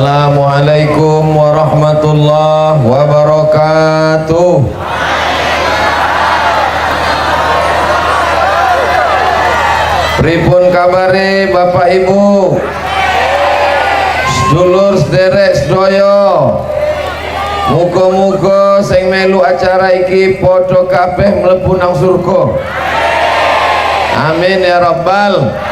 Assalamualaikum warahmatullahi wabarakatuh. Pripun kabare Bapak Ibu, sedulur sederek sedaya, muga-muga sing melu acara iki padha kabeh mlebu nang surga. Amin ya rabbal.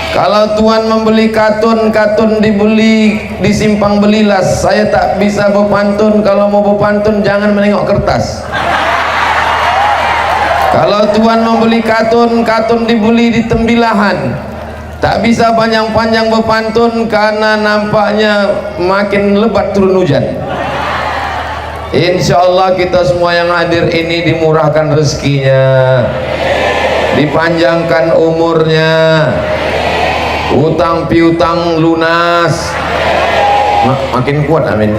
Kalau Tuhan membeli katun dibeli di simpang belilas. Saya tak bisa berpantun. Kalau mau berpantun jangan menengok kertas. Kalau Tuhan membeli katun dibeli di tembilahan. Tak bisa panjang-panjang berpantun karena nampaknya makin lebat turun hujan. Insya Allah kita semua yang hadir ini dimurahkan rezekinya, dipanjangkan umurnya, utang piutang lunas, makin kuat, amin.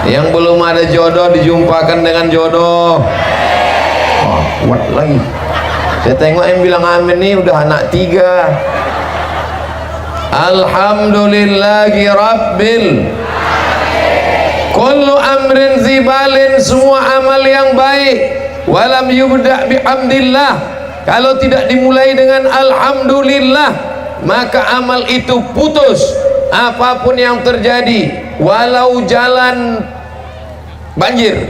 Yang belum ada jodoh dijumpakan dengan jodoh. Oh, kuat lagi. Saya tengok yang bilang amin nih udah anak 3. Alhamdulillahi rabbil kullu amrin zibalin, semua amal yang baik walam yubda bihamdillah, kalau tidak dimulai dengan alhamdulillah maka amal itu putus. Apapun yang terjadi, walau jalan banjir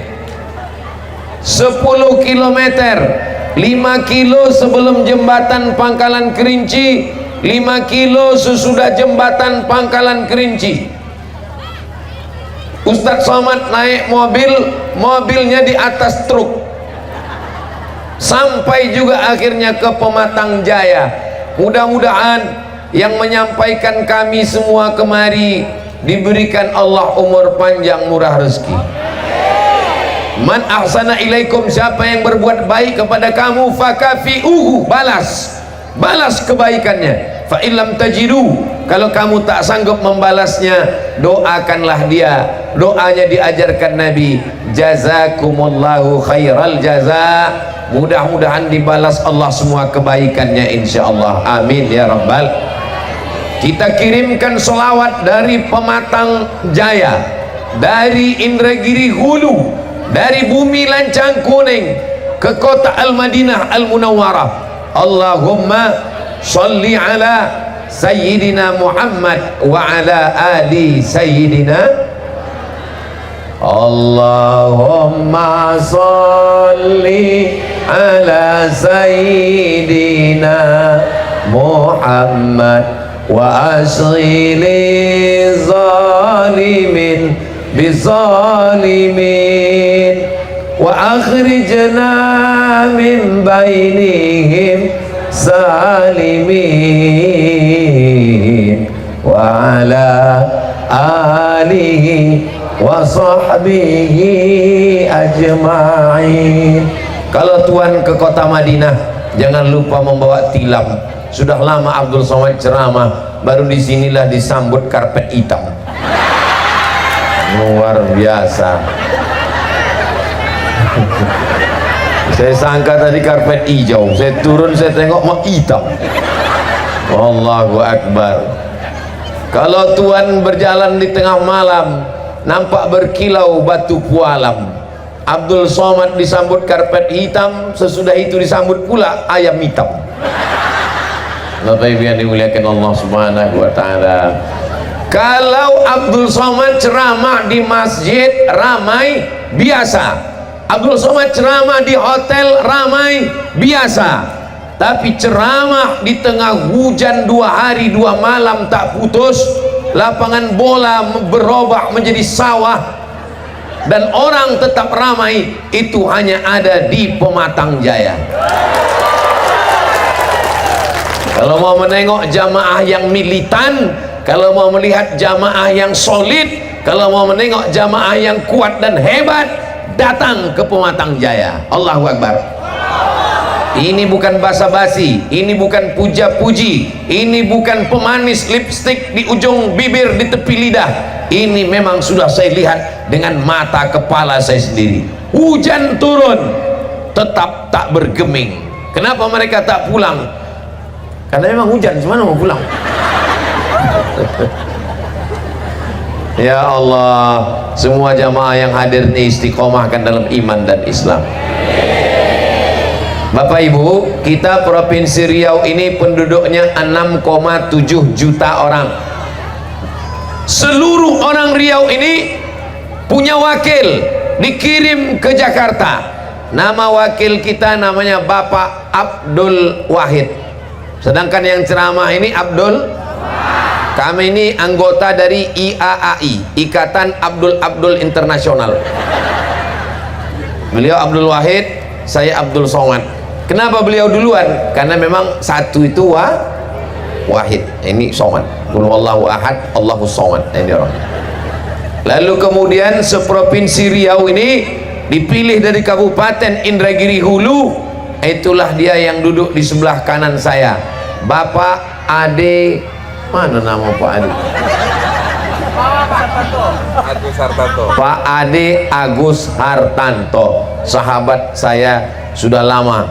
10 km, 5 kilo sebelum jembatan Pangkalan Kerinci, 5 kilo sesudah jembatan Pangkalan Kerinci, Ustadz Somad naik mobilnya di atas truk sampai juga akhirnya ke Pematang Jaya. Mudah-mudahan yang menyampaikan kami semua kemari diberikan Allah umur panjang, murah rezeki. Man ahsana ilaikum, siapa yang berbuat baik kepada kamu, fakafi'uhu, balas kebaikannya. Fa illam tajidu, kalau kamu tak sanggup membalasnya, doakanlah dia. Doanya diajarkan Nabi, jazakumullahu khairal jaza, mudah-mudahan dibalas Allah semua kebaikannya insyaallah. Amin ya rabbal. Kita kirimkan selawat dari Pematang Jaya, dari Indragiri Hulu, dari bumi Lancang Kuning ke kota Al-Madinah Al-Munawwarah. Allahumma salli ala Sayyidina Muhammad wa ala ali Sayyidina. Allahumma salli ala Sayyidina Muhammad wa asghili zalimin bizalimin wa akhrijna min bainihim salimin wa ala alihi wa sahbihi ajma'in. Kalau Tuhan ke kota Madinah jangan lupa membawa tilam. Sudah lama Abdul Somad ceramah, baru disinilah disambut karpet hitam. Luar biasa. Saya sangka tadi karpet hijau, saya turun saya tengok mau hitam. Allahu Akbar. Kalau Tuhan berjalan di tengah malam nampak berkilau batu pualam. Abdul Somad disambut karpet hitam, sesudah itu disambut pula ayam hitam. Bapak Ibu yang dimuliakan Allah Subhanahu wa taala. Kalau Abdul Somad ceramah di masjid ramai biasa, Abdul Somad ceramah di hotel ramai biasa, tapi ceramah di tengah hujan 2 hari 2 malam tak putus, lapangan bola berubah menjadi sawah dan orang tetap ramai, itu hanya ada di Pematang Jaya. Kalau mau menengok jamaah yang militan, kalau mau melihat jamaah yang solid, kalau mau menengok jamaah yang kuat dan hebat, datang ke Pematang Jaya. Allahu Akbar. Ini bukan basa-basi, ini bukan puja-puji, ini bukan pemanis lipstik di ujung bibir, di tepi lidah. Ini memang sudah saya lihat dengan mata kepala saya sendiri. Hujan turun, tetap tak bergeming. Kenapa mereka tak pulang? Karena memang hujan, gimana mau pulang? Ya Allah, semua jamaah yang hadir ini istiqomahkan dalam iman dan Islam. Bapak Ibu, kita Provinsi Riau ini penduduknya 6,7 juta orang. Seluruh orang Riau ini punya wakil, dikirim ke Jakarta. Nama wakil kita namanya Bapak Abdul Wahid. Sedangkan yang ceramah ini Abdul. Kami ini anggota dari IAAI, Ikatan Abdul Internasional. Beliau Abdul Wahid, saya Abdul Somad. Kenapa beliau duluan? Karena memang satu itu Wahid, ini Somad. Qul huwallahu ahad, Allahus somad. Ini orang. Lalu kemudian seprovinsi Riau ini dipilih dari Kabupaten Indragiri Hulu. Itulah dia yang duduk di sebelah kanan saya, Bapak Ade. Mana nama Pak Ade? Agus Hartanto. Pak Ade Agus Hartanto, sahabat saya sudah lama,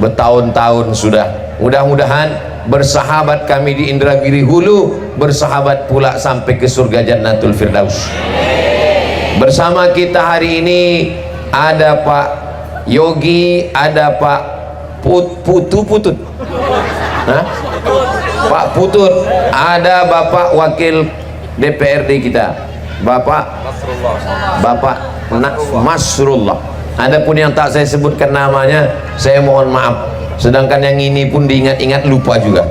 bertahun-tahun sudah. Mudah-mudahan bersahabat kami di Indragiri Hulu, bersahabat pula sampai ke surga Jannatul Firdaus. Bersama kita hari ini ada Pak Yogi, ada Pak Putut. Hah? Pak Putut, ada Bapak Wakil DPRD kita, Bapak Masrullah. Adapun yang tak saya sebutkan namanya, saya mohon maaf. Sedangkan yang ini pun diingat-ingat lupa juga.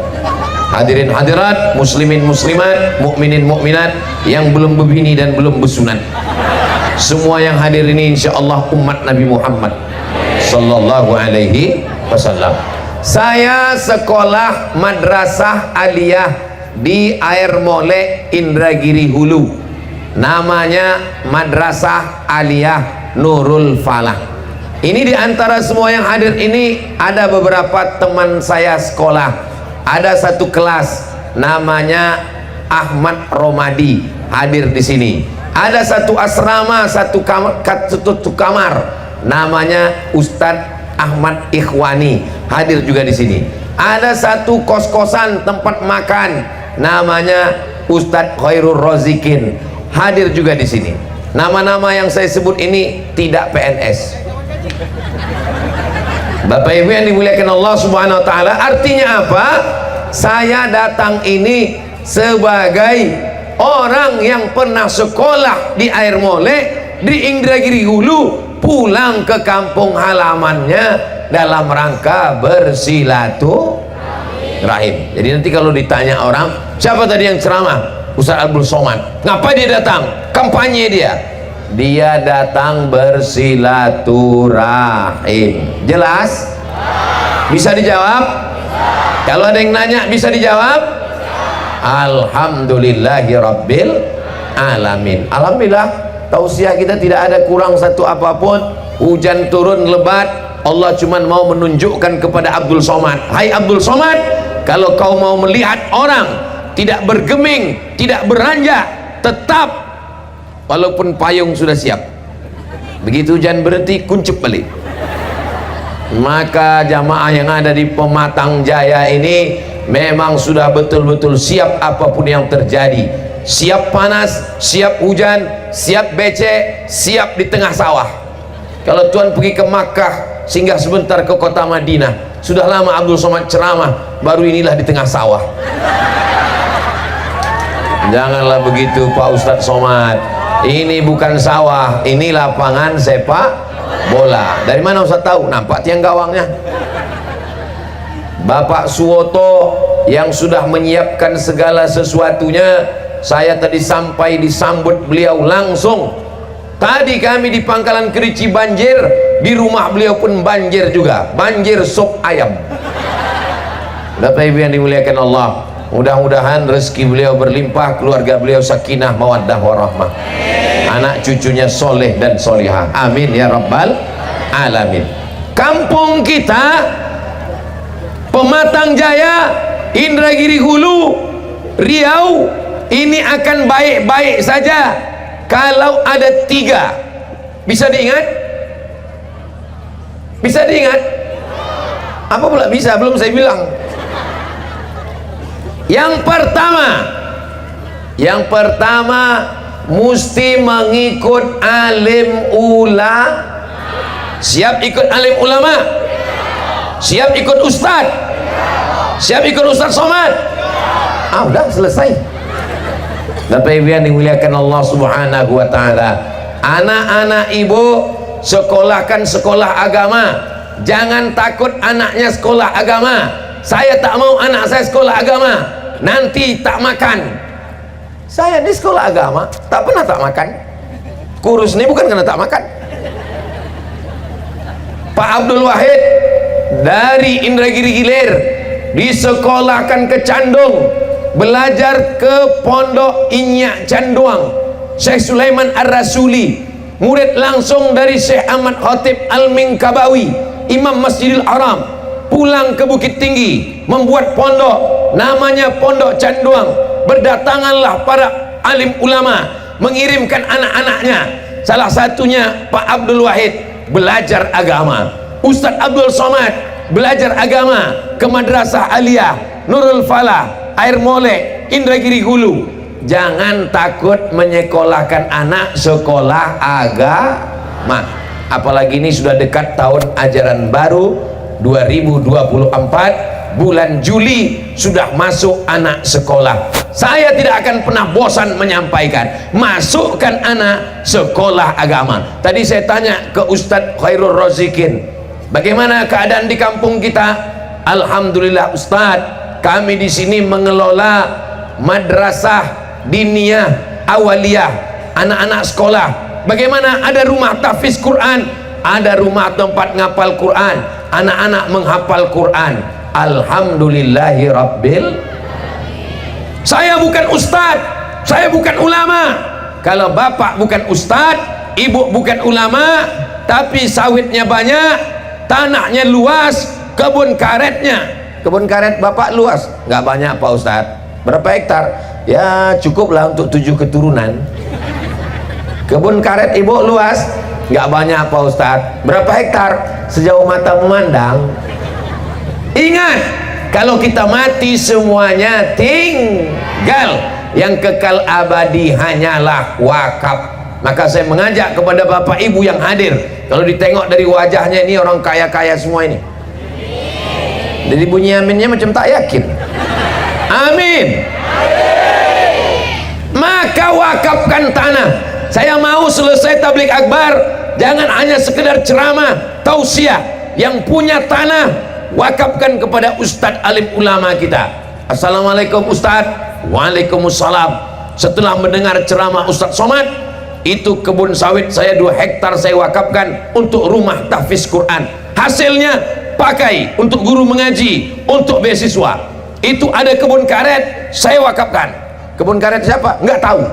Hadirin hadirat, muslimin muslimat, mukminin mukminat yang belum berbini dan belum bersunat. Semua yang hadir ini insyaallah umat Nabi Muhammad sallallahu alaihi wasallam. Saya sekolah madrasah aliyah di Air Mole Indragiri Hulu, namanya Madrasah Aliyah Nurul Falah. Ini diantara semua yang hadir ini ada beberapa teman saya sekolah. Ada satu kelas namanya Ahmad Romadi hadir di sini. Ada satu asrama, satu kamar namanya Ustadz Ahmad Ikhwani hadir juga di sini. Ada satu kos-kosan tempat makan namanya Ustadz Khairul Rozikin hadir juga di sini. Nama-nama yang saya sebut ini tidak PNS. Bapak Ibu yang dimuliakan Allah Subhanahu wa taala, artinya apa? Saya datang ini sebagai orang yang pernah sekolah di Air Mole di Indragiri Hulu, pulang ke kampung halamannya dalam rangka bersilaturahim. Jadi nanti kalau ditanya orang, siapa tadi yang ceramah? Ustaz Abdul Somad. Ngapa dia datang? Kampanye dia. Dia datang bersilaturahim. Jelas? Bisa dijawab? Kalau ada yang nanya bisa dijawab? Alhamdulillahi Rabbil Alamin. Alhamdulillah, tausiah kita tidak ada kurang satu apapun. Hujan turun lebat, Allah cuma mau menunjukkan kepada Abdul Somad, hai Abdul Somad, kalau kau mau melihat orang tidak bergeming, tidak beranjak, tetap walaupun payung sudah siap, begitu hujan berhenti kuncup balik. Maka jamaah yang ada di Pematang Jaya ini memang sudah betul-betul siap apapun yang terjadi. Siap panas, siap hujan, siap becek, siap di tengah sawah. Kalau Tuhan pergi ke Makkah, singgah sebentar ke kota Madinah, sudah lama Abdul Somad ceramah, baru inilah di tengah sawah. Janganlah begitu Pak Ustadz Somad, ini bukan sawah, ini lapangan sepak bola. Dari mana Ustadz tahu? Nampak tiang gawangnya. Bapak Suwoto yang sudah menyiapkan segala sesuatunya, saya tadi sampai disambut beliau langsung. Tadi kami di Pangkalan Kerici banjir, di rumah beliau pun banjir juga, banjir sup ayam. Bapak Ibu yang dimuliakan Allah, mudah-mudahan rezeki beliau berlimpah, keluarga beliau sakinah mawaddah warahmah, anak cucunya soleh dan solihah, amin ya rabbal alamin. Kampung kita Pematang Jaya, Indragiri Hulu, Riau ini akan baik-baik saja kalau ada tiga. Bisa diingat? Bisa diingat? Apa pula bisa? Belum saya bilang. Yang pertama mesti mengikut alim siap ikut alim ulama, siap ikut ustad, siap ikut Ustaz Somad. Udah selesai. Bapak Ibu yang dimuliakan Allah Subhanahu wa taala, anak-anak ibu sekolahkan sekolah agama. Jangan takut anaknya sekolah agama. Saya tak mau anak saya sekolah agama, nanti tak makan. Saya di sekolah agama tak pernah tak makan. Kurus ini bukan karena tak makan. Pak Abdul Wahid dari Indragiri Hilir disekolahkan ke Candung, belajar ke Pondok Inyak Canduang, Syekh Sulaiman Ar-Rasuli, murid langsung dari Syekh Ahmad Khatib Al-Minkabawi, Imam Masjidil Haram, pulang ke Bukit Tinggi membuat pondok namanya Pondok Canduang. Berdatanganlah para alim ulama mengirimkan anak-anaknya, salah satunya Pak Abdul Wahid belajar agama, Ustadz Abdul Somad belajar agama ke Madrasah Aliyah Nurul Falah, Air Molek, Indragiri Hulu. Jangan takut menyekolahkan anak sekolah agama, apalagi ini sudah dekat tahun ajaran baru 2024, bulan Juli sudah masuk anak sekolah. Saya tidak akan pernah bosan menyampaikan, masukkan anak sekolah agama. Tadi saya tanya ke Ustadz Khairul Razikin, bagaimana keadaan di kampung kita? Alhamdulillah Ustadz, kami di sini mengelola madrasah diniyah awaliyah, anak-anak sekolah. Bagaimana? Ada rumah tahfiz Quran, ada rumah tempat ngapal Quran, anak-anak menghafal Quran. Alhamdulillahi Rabbil. Saya bukan ustadz, saya bukan ulama. Kalau bapak bukan ustadz, ibu bukan ulama, tapi sawitnya banyak, tanahnya luas, kebun karet bapak luas, nggak banyak Pak Ustadz. Berapa hektar? Ya cukuplah untuk 7 keturunan. Kebun karet ibu luas, nggak banyak Pak Ustadz. Berapa hektar? Sejauh mata memandang. Ingat, kalau kita mati semuanya tinggal, yang kekal abadi hanyalah wakaf. Maka saya mengajak kepada bapak ibu yang hadir, kalau ditengok dari wajahnya ini orang kaya-kaya semua ini. Jadi bunyi aminnya macam tak yakin. Amin. Maka wakafkan tanah. Saya mau selesai tabligh akbar, jangan hanya sekedar ceramah, tausiah. Yang punya tanah wakafkan kepada ustadz alim ulama kita. Assalamualaikum Ustadz. Waalaikumsalam. Setelah mendengar ceramah Ustadz Somad, itu kebun sawit saya 2 hektar saya wakafkan untuk rumah tahfiz Quran. Hasilnya pakai untuk guru mengaji, untuk beasiswa. Itu ada kebun karet saya wakafkan. Kebun karet siapa? Nggak tahu.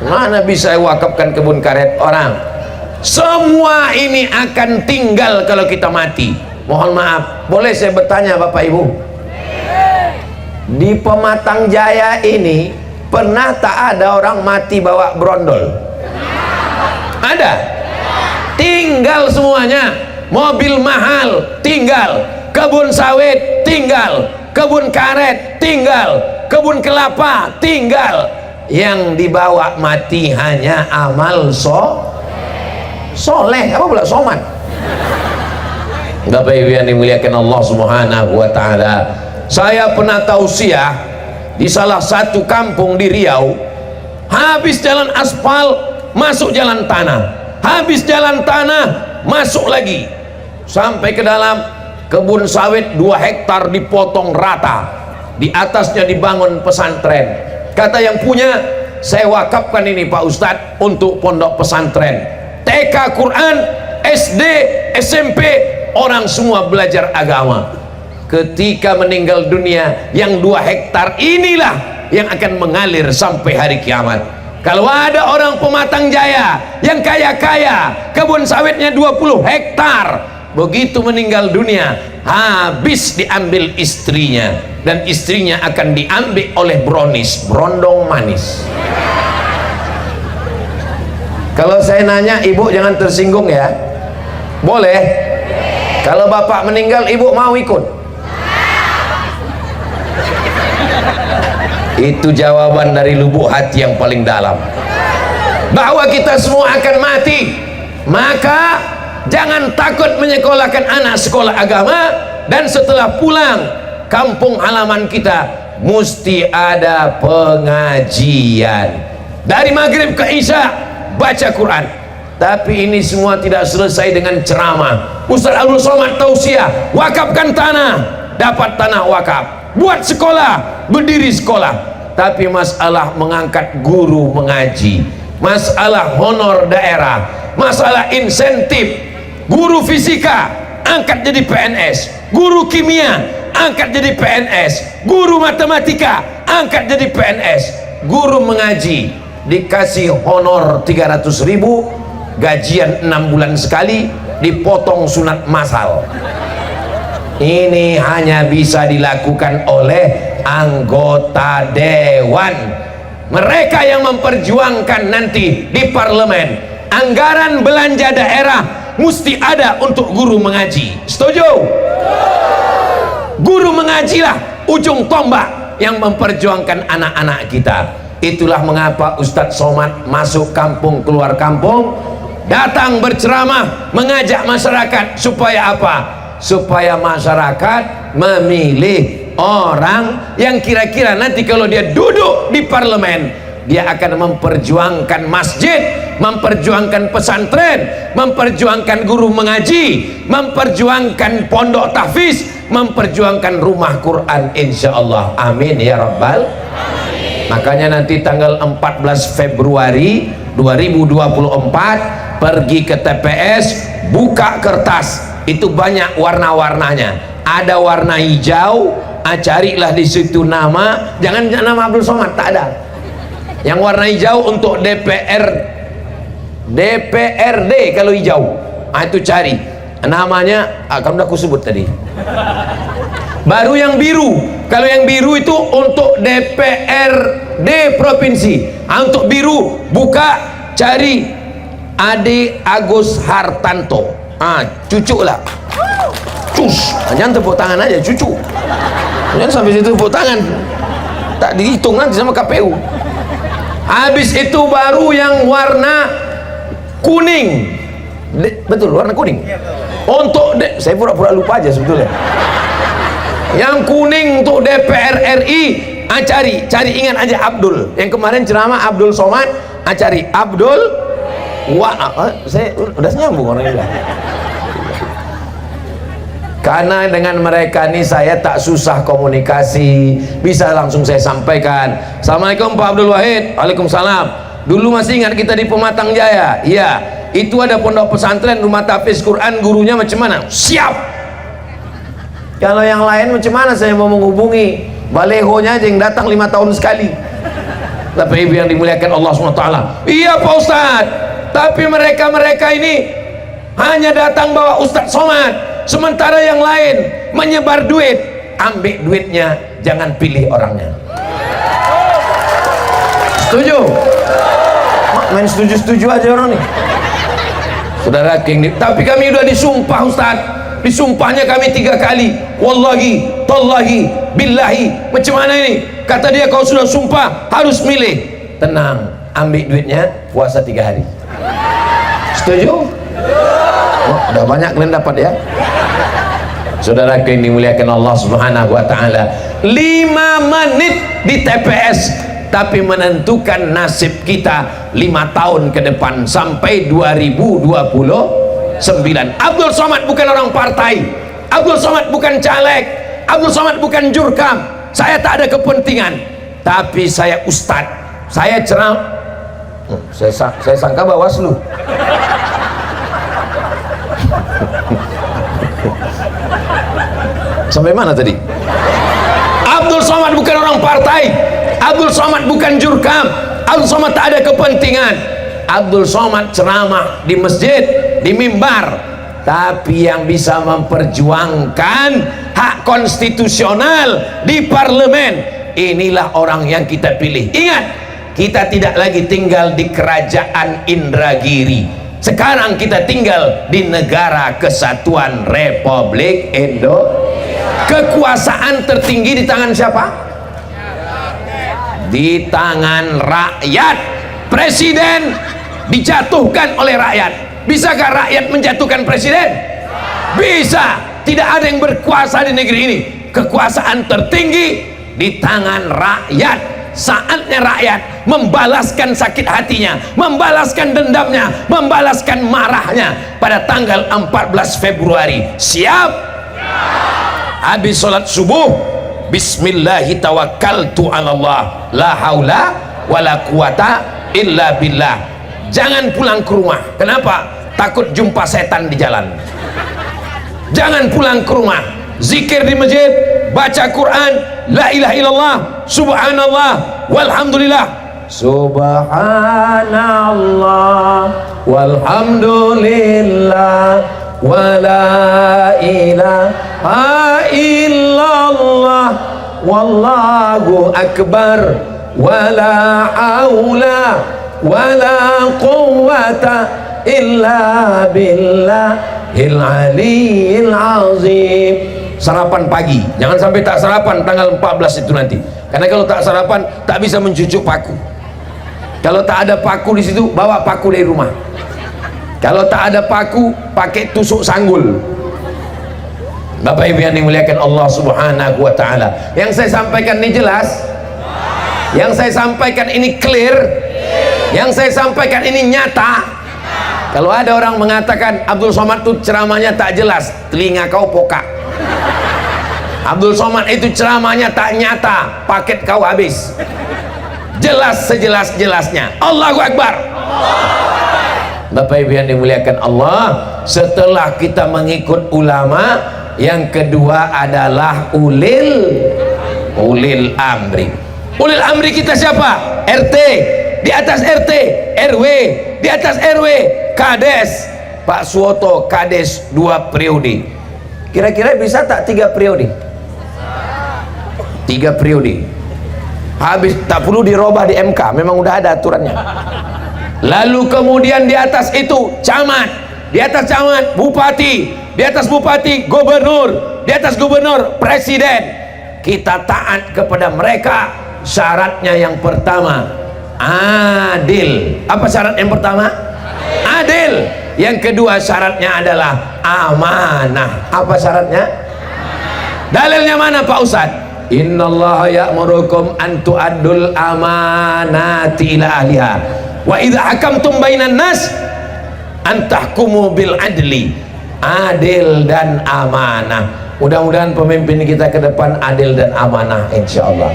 Mana bisa saya wakafkan kebun karet orang? Semua ini akan tinggal kalau kita mati. Mohon maaf, boleh saya bertanya Bapak Ibu? Di Pematang Jaya ini pernah tak ada orang mati bawa brondol? Ada? Tinggal semuanya. Mobil mahal tinggal, kebun sawit tinggal, kebun karet tinggal, kebun kelapa tinggal. Yang dibawa mati hanya amal soleh. Apa pula soman? Bapak Ibu yang dimuliakan Allah Subhanahu wa taala, saya pernah tausiah di salah satu kampung di Riau. Habis jalan aspal, masuk jalan tanah. Habis jalan tanah, masuk lagi sampai ke dalam kebun sawit 2 hektar dipotong rata, di atasnya dibangun pesantren. Kata yang punya, saya wakafkan ini Pak Ustadz untuk pondok pesantren, TK Quran, SD, SMP, orang semua belajar agama. Ketika meninggal dunia, yang 2 hektar inilah yang akan mengalir sampai hari kiamat. Kalau ada orang Pematang Jaya yang kaya-kaya, kebun sawitnya 20 hektar, begitu meninggal dunia habis diambil istrinya, dan istrinya akan diambil oleh brownies, brondong manis. Kalau saya nanya, ibu jangan tersinggung ya, boleh? Kalau bapak meninggal, ibu mau ikut? Itu jawaban dari lubuk hati yang paling dalam, bahwa kita semua akan mati. Maka jangan takut menyekolahkan anak sekolah agama, dan setelah pulang kampung halaman kita mesti ada pengajian dari maghrib ke isya, baca Quran. Tapi ini semua tidak selesai dengan ceramah. Ustaz Abdul Somad tausiah, wakafkan tanah, dapat tanah wakaf, buat sekolah, berdiri sekolah. Tapi masalah mengangkat guru mengaji, masalah honor daerah, masalah insentif, guru fisika angkat jadi PNS, guru kimia angkat jadi PNS, guru matematika angkat jadi PNS, guru mengaji dikasih honor 300.000, gajian 6 bulan sekali, dipotong sunat masal. Ini hanya bisa dilakukan oleh anggota dewan, mereka yang memperjuangkan nanti di parlemen. Anggaran belanja daerah mesti ada untuk guru mengaji. Setuju? Guru mengajilah ujung tombak yang memperjuangkan anak-anak kita. Itulah mengapa Ustadz Somad masuk kampung keluar kampung, datang berceramah, mengajak masyarakat supaya apa? Supaya masyarakat memilih orang yang kira-kira nanti kalau dia duduk di parlemen, dia akan memperjuangkan masjid, memperjuangkan pesantren, memperjuangkan guru mengaji, memperjuangkan pondok tahfiz, memperjuangkan rumah Quran, insyaallah. Amin ya rabbal alamin. Makanya nanti tanggal 14 Februari 2024 pergi ke TPS, buka kertas, itu banyak warna-warnanya. Ada warna hijau, carilah di situ nama, jangan nama Abdul Somad, tak ada. Yang warna hijau untuk DPRD kalau hijau, itu cari namanya, kan udah aku sebut tadi. Baru yang biru, kalau yang biru itu untuk DPRD provinsi. Untuk biru buka, cari Ade Agus Hartanto, cucu lah, cus, jangan tepuk tangan aja, cucu, jangan sampai situ tepuk tangan, tak dihitung nanti sama KPU. Habis itu baru yang warna kuning, betul, warna kuning. Untuk saya pura-pura lupa aja sebetulnya. Yang kuning untuk DPR RI, cari ingat aja Abdul. Yang kemarin ceramah Abdul Somad, cari Abdul. Saya udah nyambung orang ini. Karena dengan mereka ini saya tak susah komunikasi, bisa langsung saya sampaikan. Assalamualaikum Pak Abdul Wahid. Waalaikumsalam. Dulu masih ingat kita di Pematang Jaya? Iya. Itu ada pondok pesantren, rumah tahfiz Quran, gurunya macam mana? Siap. Kalau yang lain macam mana saya mau menghubungi? Balehonya aja yang datang 5 tahun sekali. Tapi ibu yang dimuliakan Allah SWT, iya Pak Ustaz, tapi mereka ini hanya datang bawa Ustadz Somad, sementara yang lain menyebar duit. Ambil duitnya, jangan pilih orangnya. Setuju? Main setuju-setuju aja orang nih. Saudara King, tapi kami udah disumpah Ustadz, disumpahnya kami 3 kali, wallahi, tallahi, billahi. Macam mana ini? Kata dia, kau sudah sumpah harus milih. Tenang, ambil duitnya, puasa 3 hari. Setuju? Udah banyak kalian dapat ya. Saudara yang dimuliakan Allah Subhanahu wa taala, 5 menit di TPS tapi menentukan nasib kita 5 tahun ke depan sampai 2029. Abdul Somad bukan orang partai, Abdul Somad bukan caleg, Abdul Somad bukan jurkam. Saya tak ada kepentingan, tapi saya ustadz, saya ceramah. Saya sangka Bawaslu. Sampai mana tadi? Abdul Somad bukan orang partai, Abdul Somad bukan jurkam, Abdul Somad tak ada kepentingan. Abdul Somad ceramah di masjid, di mimbar, tapi yang bisa memperjuangkan hak konstitusional di parlemen, inilah orang yang kita pilih. Ingat, kita tidak lagi tinggal di kerajaan Indragiri, sekarang kita tinggal di negara kesatuan Republik Indonesia. Kekuasaan tertinggi di tangan siapa? di tangan rakyat. Presiden dijatuhkan oleh rakyat. Bisakah rakyat menjatuhkan presiden? Bisa. Tidak ada yang berkuasa di negeri ini. Kekuasaan tertinggi di tangan rakyat. Saatnya rakyat membalaskan sakit hatinya, membalaskan dendamnya, membalaskan marahnya pada tanggal 14 Februari. Siap? Habis sholat subuh, bismillahi tawakkaltu ala Allah, la haula wala quwata illa billah. Jangan pulang ke rumah. Kenapa? Takut jumpa setan di jalan. Jangan pulang ke rumah. Zikir di masjid, baca Quran, la ilaha illallah, subhanallah, walhamdulillah. Subhanallah, walhamdulillah, wala ilaha illallah, wallahu akbar, wala haula wala quwwata illa billahil aliyyil azim. Sarapan pagi, jangan sampai tak sarapan tanggal 14 itu nanti, karena kalau tak sarapan tak bisa mencucuk paku. Kalau tak ada paku di situ, bawa paku dari rumah. Kalau tak ada paku, pakai tusuk sanggul. Bapak Ibu yang dimuliakan Allah Subhanahu wa taala, yang saya sampaikan ini jelas? Yang saya sampaikan ini clear? Yang saya sampaikan ini nyata? Kalau ada orang mengatakan Abdul Somad itu ceramahnya tak jelas, telinga kau pokak. Abdul Somad itu ceramahnya tak nyata, paket kau habis. Jelas sejelas-jelasnya. Allahu Akbar. Bapak Ibu yang dimuliakan Allah, setelah kita mengikut ulama, yang kedua adalah ulil amri. Ulil amri kita siapa? RT, di atas RT, RW, di atas RW, Kades. Pak Suwoto Kades 2 periode. Kira-kira bisa tak 3 periode? 3 periode. Habis, tak perlu dirubah di MK, memang udah ada aturannya. Lalu kemudian di atas itu camat, di atas camat bupati, di atas bupati gubernur, di atas gubernur presiden. Kita taat kepada mereka. Syaratnya yang pertama adil. Apa syarat yang pertama? Adil. Yang kedua syaratnya adalah amanah. Apa syaratnya? Dalilnya mana Pak Ustadz? Innallaha ya'murukum an tu'addul amanati ila ahliha wa idza hakamtum bainan nas an tahkumu bil adli. Adil dan amanah. Mudah-mudahan pemimpin kita ke depan adil dan amanah, insyaallah.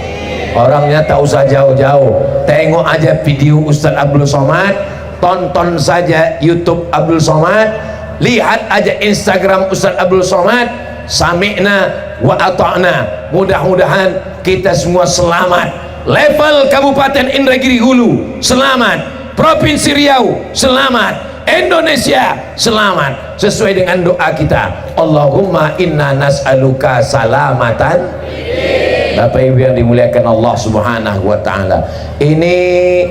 Orangnya tak usah jauh-jauh, tengok aja video Ustadz Abdul Somad, tonton saja YouTube Abdul Somad, lihat aja Instagram Ustadz Abdul Somad. Sami'na wa ata'na. Mudah-mudahan kita semua selamat. Level Kabupaten Indragiri Hulu selamat, Provinsi Riau selamat, Indonesia selamat, sesuai dengan doa kita. Allahumma inna nas'aluka salamatan. Bapak Ibu yang dimuliakan Allah Subhanahu wa taala, ini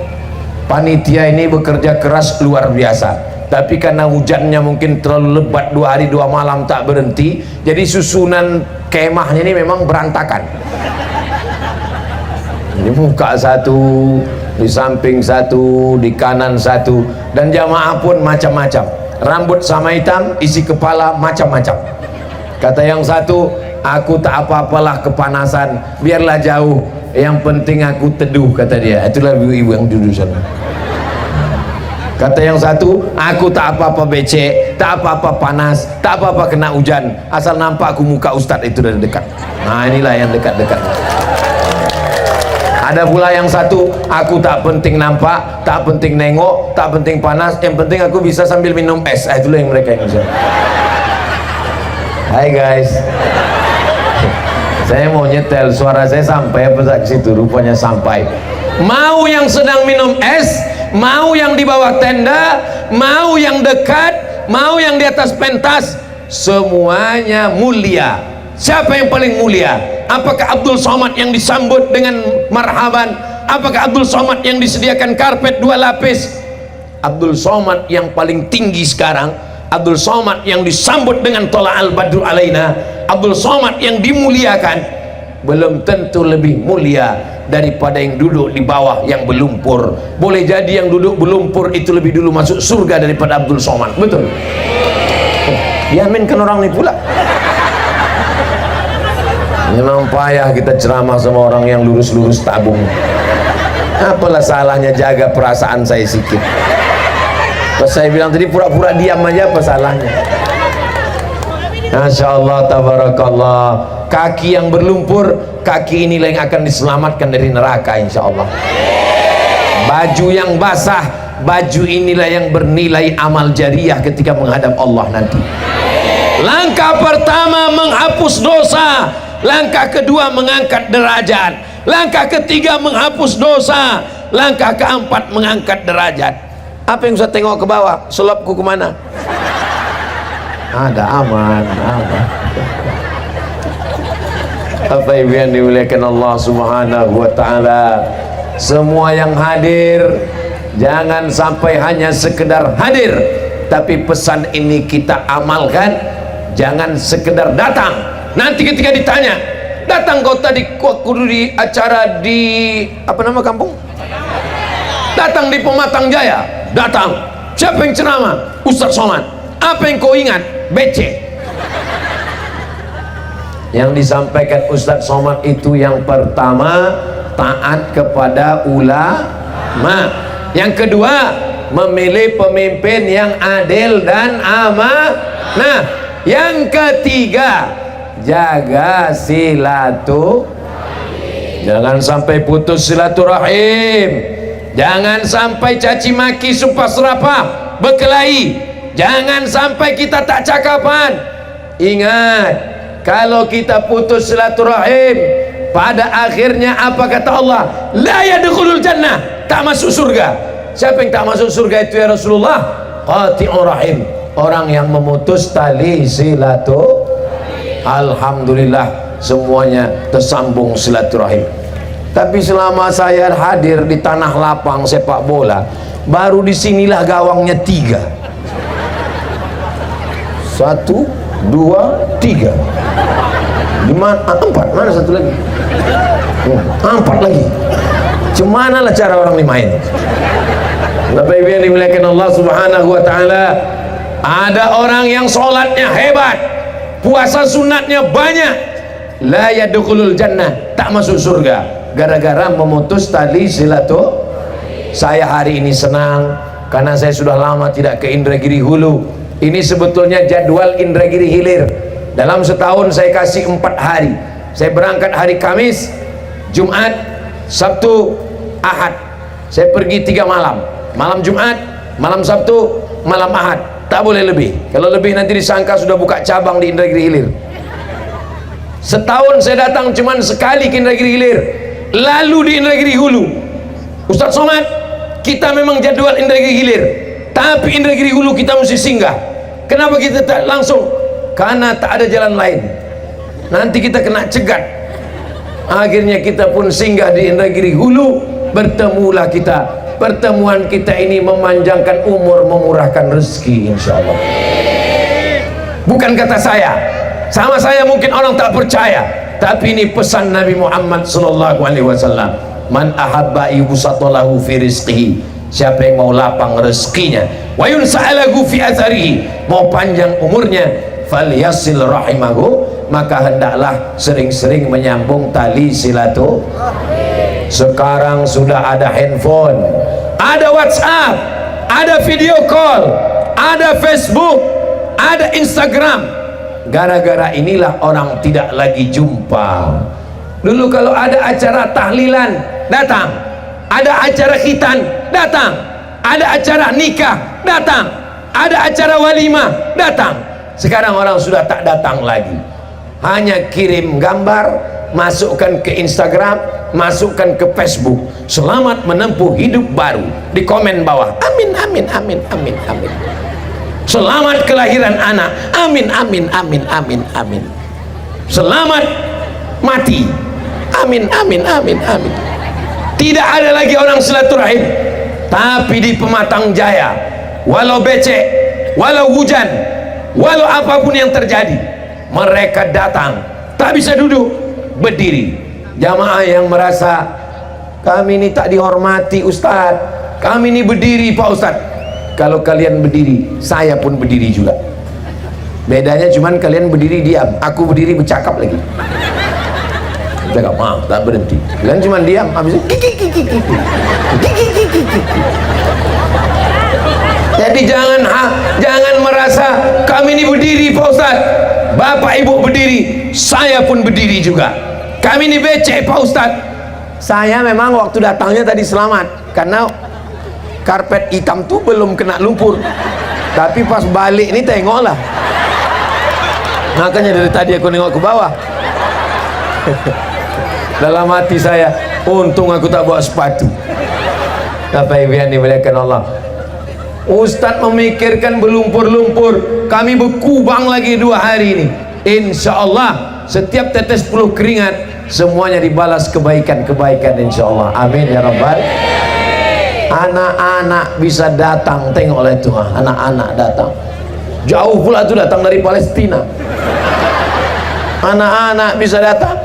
panitia ini bekerja keras luar biasa. Tapi karena hujannya mungkin terlalu lebat, 2 hari 2 malam tak berhenti, jadi susunan kemahnya ini memang berantakan. Ini muka satu, di samping satu, di kanan satu, dan jamaah pun macam-macam. Rambut sama hitam, isi kepala macam-macam. Kata yang satu, aku tak apa-apalah kepanasan, biarlah jauh, yang penting aku teduh, kata dia. Itulah ibu-ibu yang duduk sana. Kata yang satu, aku tak apa-apa becek, tak apa-apa panas, tak apa-apa kena hujan, asal nampak aku muka Ustadz itu dari dekat. Nah inilah yang dekat-dekat. Ada pula yang satu, aku tak penting nampak, tak penting nengok, tak penting panas, yang penting aku bisa sambil minum es. Itulah yang mereka yang bisa. Hai guys, saya mau nyetel, suara saya sampai apa tak ke situ? Rupanya sampai. Mau yang sedang minum es, mau yang di bawah tenda, mau yang dekat, mau yang di atas pentas, semuanya mulia. Siapa yang paling mulia? Apakah Abdul Somad yang disambut dengan marhaban? Apakah Abdul Somad yang disediakan karpet 2 lapis? Abdul Somad yang paling tinggi sekarang, Abdul Somad yang disambut dengan tola al-badru alaina, Abdul Somad yang dimuliakan, belum tentu lebih mulia daripada yang duduk di bawah yang berlumpur. Boleh jadi yang duduk berlumpur itu lebih dulu masuk surga daripada Abdul Somad. Betul? Ya amin kan orang ini pula. Memang payah kita ceramah sama orang yang lurus-lurus tabung. Apalah salahnya jaga perasaan saya sikit. Pas saya bilang tadi pura-pura diam aja, apa salahnya? Masya Allah, tabarakallah. Kaki yang berlumpur, kaki inilah yang akan diselamatkan dari neraka insya Allah. Baju yang basah, baju inilah yang bernilai amal jariah ketika menghadap Allah nanti. Langkah pertama menghapus dosa, langkah kedua mengangkat derajat, langkah ketiga menghapus dosa, langkah keempat mengangkat derajat. Apa yang saya tengok ke bawah? Selapku kemana? Ada, aman, aman. Apa yang dimuliakan Allah subhanahu wa ta'ala, semua yang hadir jangan sampai hanya sekedar hadir, tapi pesan ini kita amalkan. Jangan sekedar datang. Nanti ketika ditanya, datang kau tadi kudu di acara di apa nama kampung? Datang di Pematang Jaya. Datang. Siapa yang ceramah? Ustaz Somad. Apa yang kau ingat? BC. Yang disampaikan Ustaz Somad itu yang pertama, taat kepada ulama. Yang kedua, memilih pemimpin yang adil dan amanah. Yang ketiga, jaga silaturahim. Jangan sampai putus silaturahim. Jangan sampai caci maki, sumpah serapah, berkelahi. Jangan sampai kita tak cakapan. Ingat, kalau kita putus silaturahim, pada akhirnya apa kata Allah? La yadkhulul jannah, tak masuk surga. Siapa yang tak masuk surga itu ya Rasulullah? Qati'ur rahim, orang yang memutus tali silaturahim. Alhamdulillah semuanya tersambung silaturahim. Tapi selama saya hadir di tanah lapang sepak bola, baru disinilah gawangnya 3. 1, 2, 3. Dimana? 4. Mana satu lagi? 4 lagi. Cemana lah cara orang ini main? Bapak Ibu yang dimuliakan Allah subhanahu wa ta'ala, ada orang yang sholatnya hebat, puasa sunatnya banyak, la yadkhulul jannah, tak masuk surga, gara-gara memutus tali silaturahim. Saya hari ini senang karena saya sudah lama tidak ke Indragiri Hulu. Ini sebetulnya jadwal Indragiri Hilir. Dalam setahun saya kasih 4 hari. Saya berangkat hari Kamis, Jumat, Sabtu, Ahad. Saya pergi 3 malam. Malam Jumat, malam Sabtu, malam Ahad. Tak boleh lebih. Kalau lebih nanti disangka sudah buka cabang di Indragiri Hilir. Setahun saya datang cuman sekali ke Indragiri Hilir, lalu di Indragiri Hulu. Ustaz Somad, kita memang jadwal Indragiri Hilir, tapi Indragiri Hulu kita mesti singgah. Kenapa kita tak langsung? Karena tak ada jalan lain. Nanti kita kena cegat. Akhirnya kita pun singgah di Indragiri Hulu. Bertemulah kita. Pertemuan kita ini memanjangkan umur, memurahkan rezeki insyaallah. Bukan kata saya, sama saya mungkin orang tak percaya, tapi ini pesan Nabi Muhammad sallallahu alaihi wasallam. Man ahabba yubsatalahu fi rizqihi, siapa yang mau lapang rezekinya, wa yunsa'alahu fi atharihi, mau panjang umurnya, falyasil rahimahu, maka hendaklah sering-sering menyambung tali silaturahim. Sekarang sudah ada handphone, ada WhatsApp, ada video call, ada Facebook, ada Instagram. Gara-gara inilah orang tidak lagi jumpa. Dulu kalau ada acara tahlilan, datang. Ada acara khitan, datang. Ada acara nikah, datang. Ada acara walimah, datang. Sekarang orang sudah tak datang lagi. Hanya kirim gambar, masukkan ke Instagram, masukkan ke Facebook. Selamat menempuh hidup baru. Di komen bawah, amin, amin, amin, amin, amin. Selamat kelahiran anak, amin, amin, amin, amin, amin. Selamat mati, amin, amin, amin, amin. Tidak ada lagi orang silaturahim. Tapi di Pematang Jaya, walau becek, walau hujan, walau apapun yang terjadi, mereka datang. Tak bisa duduk, berdiri. Jamaah yang merasa kami ini tak dihormati Ustaz, kami ini berdiri Pak Ustaz. Kalau kalian berdiri, saya pun berdiri juga. Bedanya cuman kalian berdiri diam, aku berdiri bercakap lagi. Cakap, maaf, tak berhenti. Kalian cuma diam, habis itu Jadi jangan merasa kami ini berdiri Pak Ustaz, Bapak Ibu berdiri, saya pun berdiri juga. Kami ini becek Pak Ustaz. Saya memang waktu datangnya tadi selamat, karena karpet hitam tuh belum kena lumpur. Tapi pas balik ini tengoklah. Makanya dari tadi aku nengok ke bawah. Dalam hati saya, untung aku tak bawa sepatu. Bapak Ibu yang dimuliakan Allah, Ustadz memikirkan berlumpur-lumpur, kami berkubang lagi 2 hari ini. Insya Allah setiap tetes peluh keringat semuanya dibalas kebaikan-kebaikan, insya Allah. Amin ya Rabbal. Anak-anak bisa datang, tengoklah itu, anak-anak datang jauh pula, itu datang dari Palestina. Anak-anak bisa datang,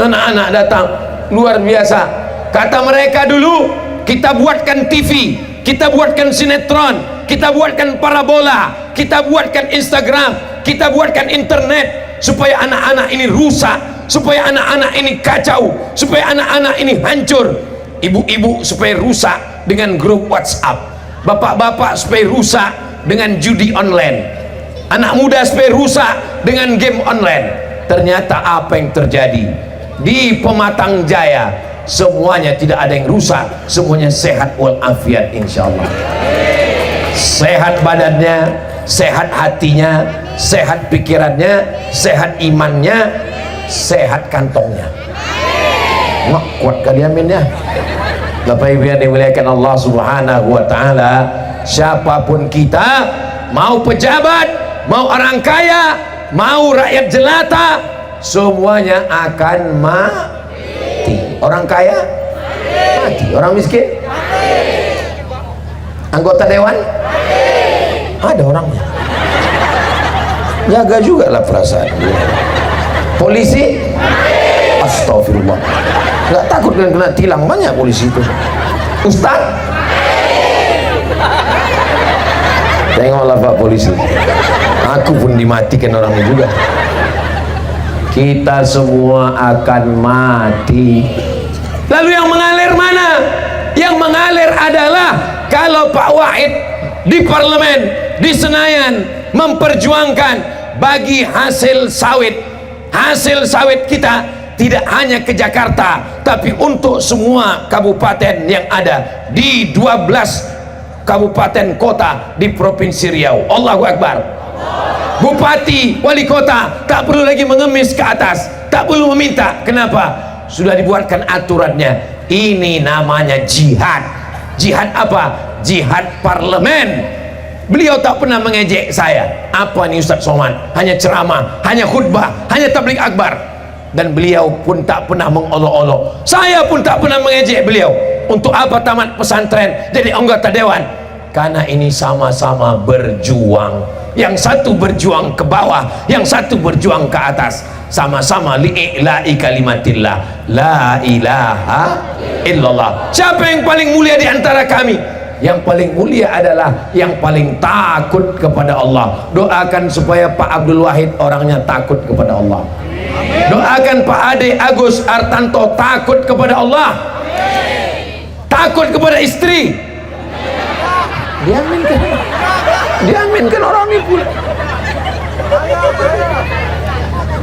anak-anak datang luar biasa. Kata mereka dulu, kita buatkan TV, kita buatkan sinetron, kita buatkan parabola, kita buatkan Instagram, kita buatkan internet, supaya anak-anak ini rusak, supaya anak-anak ini kacau, supaya anak-anak ini hancur. Ibu-ibu supaya rusak dengan grup WhatsApp, bapak-bapak supaya rusak dengan judi online, anak muda supaya rusak dengan game online. Ternyata apa yang terjadi di Pematang Jaya, semuanya tidak ada yang rusak, semuanya sehat walafiat, insya Allah. Sehat badannya, sehat hatinya, sehat pikirannya, sehat imannya, sehat kantongnya. Mak, kuat kali aminnya. Bapak Ibu yang dimuliakan Allah Subhanahu wa Ta'ala, siapapun kita, mau pejabat, mau orang kaya, mau rakyat jelata, semuanya akan mati. Orang kaya mati, orang miskin mati. Anggota dewan mati. Ada orangnya, jaga juga lah perasaan. Polisi mati. Astagfirullah, nggak takut dengan kena tilang, banyak polisi itu. Ustaz tengoklah Pak polisi, aku pun dimatikan orangnya juga. Kita semua akan mati. Lalu yang mengalir mana? Yang mengalir adalah kalau Pak Wahid di parlemen, di Senayan memperjuangkan bagi hasil sawit. Hasil sawit kita tidak hanya ke Jakarta, tapi untuk semua kabupaten yang ada di 12 kabupaten kota di Provinsi Riau. Allahu Akbar. Bupati, wali kota tak perlu lagi mengemis ke atas, tak perlu meminta. Kenapa? Sudah dibuatkan aturannya. Ini namanya jihad. Jihad apa? Jihad parlemen. Beliau tak pernah mengejek saya. Apa nih Ustaz Somad? Hanya ceramah, hanya khutbah, hanya tabligh akbar. Dan beliau pun tak pernah mengolok-olok. Saya pun tak pernah mengejek beliau. Untuk apa tamat pesantren jadi anggota dewan? Karena ini sama-sama berjuang. Yang satu berjuang ke bawah, yang satu berjuang ke atas. Sama-sama li'ila'i kalimatillah, la ilaha illallah. Siapa yang paling mulia di antara kami? Yang paling mulia adalah yang paling takut kepada Allah. Doakan supaya Pak Abdul Wahid orangnya takut kepada Allah. Doakan Pak Ade Agus Artanto takut kepada Allah, takut kepada istri. Diaminkan orang ini pula.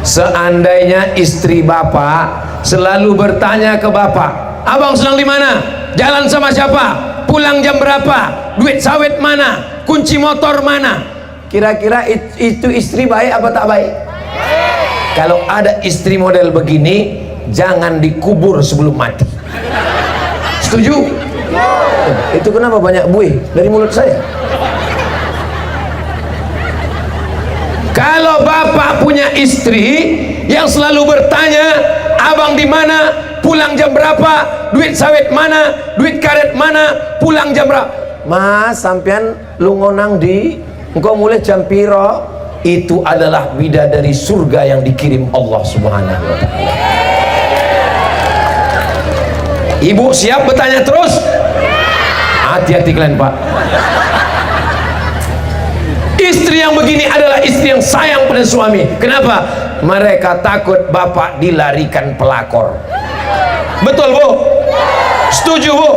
Seandainya istri bapak selalu bertanya ke bapak, abang sedang di mana? Jalan sama siapa? Pulang jam berapa? Duit sawit mana? Kunci motor mana? Kira-kira itu istri baik apa tak baik? Kalau ada istri model begini, jangan dikubur sebelum mati. Setuju? Itu kenapa banyak buih dari mulut saya? Kalau bapak punya istri yang selalu bertanya, abang di mana? Pulang jam berapa? Duit sawit mana? Duit karet mana? Pulang jam berapa? Mas, sampean lu ngonang di engkau mulai jam piro? Itu adalah bidadari surga yang dikirim Allah Subhanahu wa Ta'ala. Ibu siap bertanya terus? Hati-hati kalian Pak. Istri yang begini adalah istri yang sayang pada suami. Kenapa? Mereka takut bapak dilarikan pelakor. Betul Bu? Setuju Bu?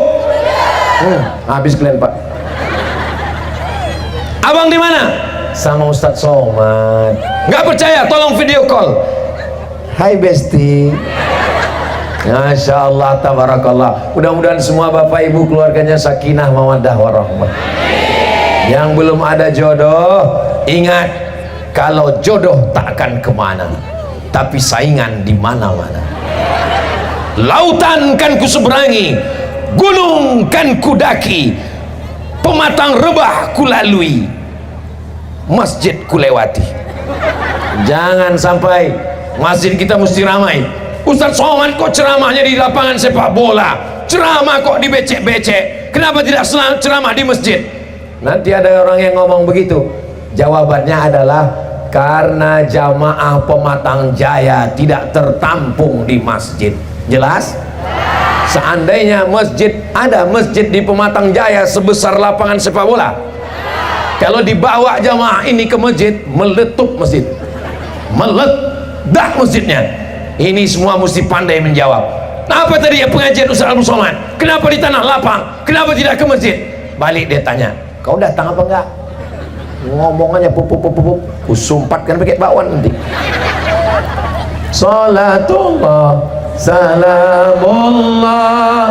Habis kalian Pak. Abang di mana? Sama Ustadz Somad. Nggak percaya? Tolong video call. Hai Besti. Masya Allah, tabarakallah. Mudah-mudahan semua bapak ibu keluarganya sakinah mawaddah warahmah. Yang belum ada jodoh, ingat, kalau jodoh tak akan kemana, tapi saingan di mana-mana. Lautan kan ku seberangi, gunung kan ku daki, pematang rebah ku lalui, masjid ku lewati. Jangan sampai masjid kita mesti ramai. Ustadz Somad kok ceramahnya di lapangan sepak bola, ceramah kok di becek-becek, kenapa tidak ceramah di masjid? Nanti ada orang yang ngomong begitu. Jawabannya adalah karena jamaah Pematang Jaya tidak tertampung di masjid. Jelas? Seandainya ada masjid di Pematang Jaya sebesar lapangan sepak bola, kalau dibawa jamaah ini ke masjid, meletup masjid, meledak masjidnya. Ini semua mesti pandai menjawab. Apa tadi ya pengajian Ustaz Abdul Somad? Kenapa di tanah lapang? Kenapa tidak ke masjid? Balik dia tanya, kau datang apa enggak? Ngomongannya pup, kusumpatkan pakai bakwan nanti. Salatullah salamullah